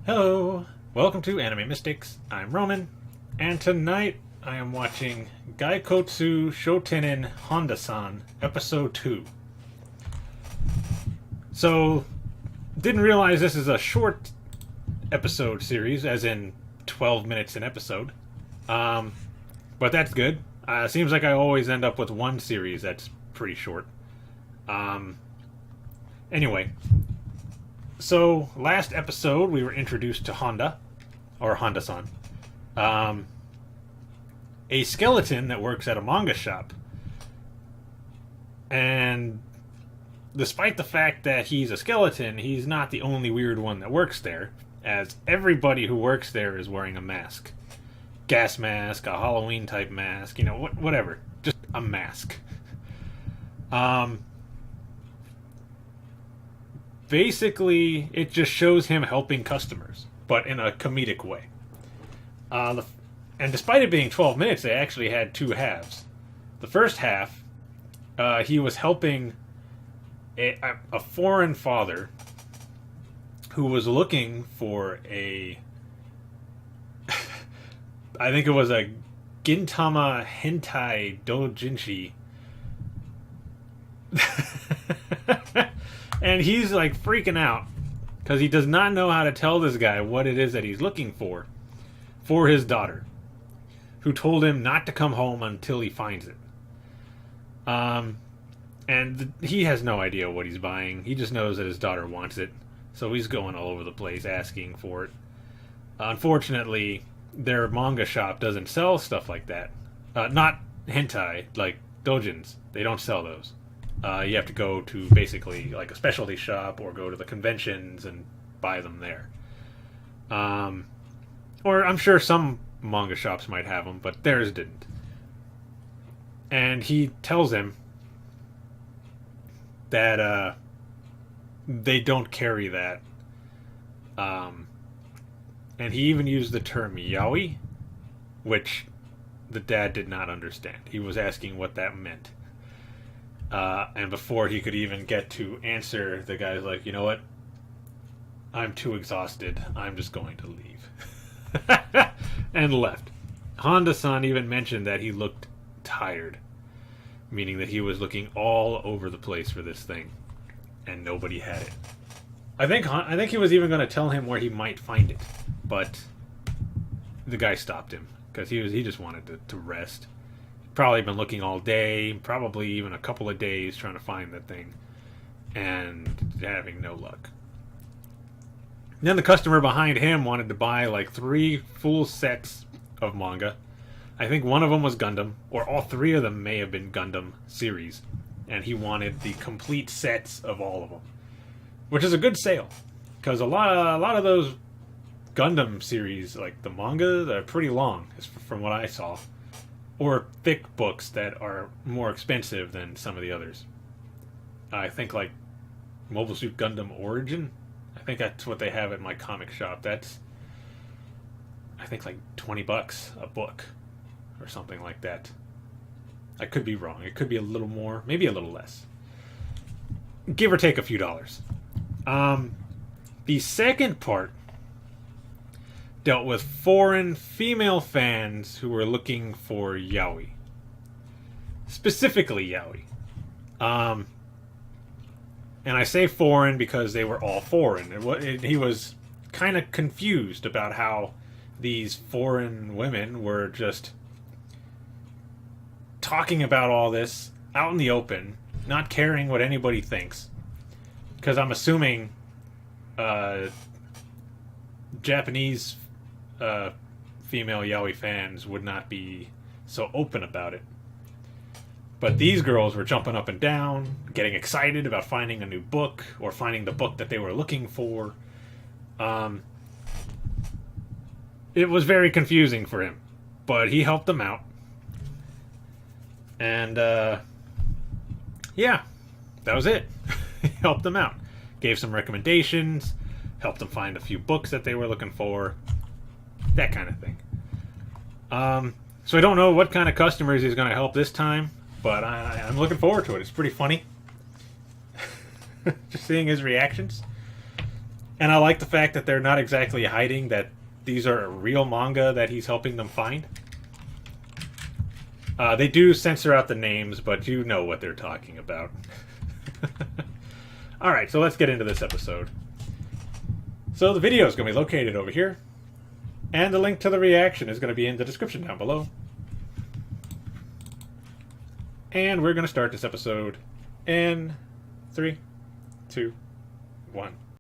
Hello, welcome to Anime Mystics. I'm Roman, and tonight I am watching Gaikotsu Shotenin Honda-san, Episode 2. So, didn't realize this is a short episode series, as in 12 minutes an episode. But that's good. Seems like I always end up with one series that's pretty short. Anyway, so last episode we were introduced to Honda, or Honda-san, a skeleton that works at a manga shop. And despite the fact that he's a skeleton, he's not the only weird one that works there, as everybody who works there is wearing a mask. Gas mask, a Halloween type mask, whatever. Just a mask. Basically, it just shows him helping customers, but in a comedic way. And despite it being 12 minutes, they actually had two halves. The first half, he was helping a foreign father who was looking for I think it was a Gintama Hentai Dojinshi. And he's like freaking out because he does not know how to tell this guy what it is that he's looking for his daughter, who told him not to come home until he finds it. And he has no idea what he's buying. He just knows that his daughter wants it, so he's going all over the place asking for it. Unfortunately, their manga shop doesn't sell stuff like that. Not hentai, like dojins. They don't sell those. You have to go to basically like a specialty shop or go to the conventions and buy them there. Or I'm sure some manga shops might have them, but theirs didn't. And he tells him that they don't carry that. And he even used the term yaoi, which the dad did not understand. He was asking what that meant. And before he could even get to answer, the guy's like, you know what? I'm too exhausted. I'm just going to leave. And left. Honda-san even mentioned that he looked tired, meaning that he was looking all over the place for this thing, and nobody had it. I think he was even going to tell him where he might find it, but the guy stopped him because he just wanted to rest. Probably been looking all day, probably even a couple of days trying to find that thing, and having no luck. And then the customer behind him wanted to buy like 3 full sets of manga. I think one of them was Gundam, or all 3 of them may have been Gundam series, and he wanted the complete sets of all of them, which is a good sale, because a lot of those Gundam series, like the manga, they're pretty long, from what I saw. Or thick books that are more expensive than some of the others. I think like Mobile Suit Gundam Origin. I think that's what they have at my comic shop. That's, I think, like $20 a book or something like that. I could be wrong. It could be a little more, maybe a little less. Give or take a few dollars. The second part dealt with foreign female fans who were looking for yaoi. Specifically yaoi. And I say foreign because they were all foreign. He was kind of confused about how these foreign women were just talking about all this out in the open, not caring what anybody thinks. Because I'm assuming Japanese female yaoi fans would not be so open about it. But these girls were jumping up and down, getting excited about finding a new book, or finding the book that they were looking for. It was very confusing for him, but he helped them out. And, yeah, that was it. He helped them out. Gave some recommendations, helped them find a few books that they were looking for. That kind of thing. So I don't know what kind of customers he's going to help this time, but I'm looking forward to it. It's pretty funny. Just seeing his reactions. And I like the fact that they're not exactly hiding that these are real manga that he's helping them find. They do censor out the names, but you know what they're talking about. Alright, so let's get into this episode. So the video is going to be located over here. And the link to the reaction is going to be in the description down below. And we're going to start this episode in 3, 2, 1.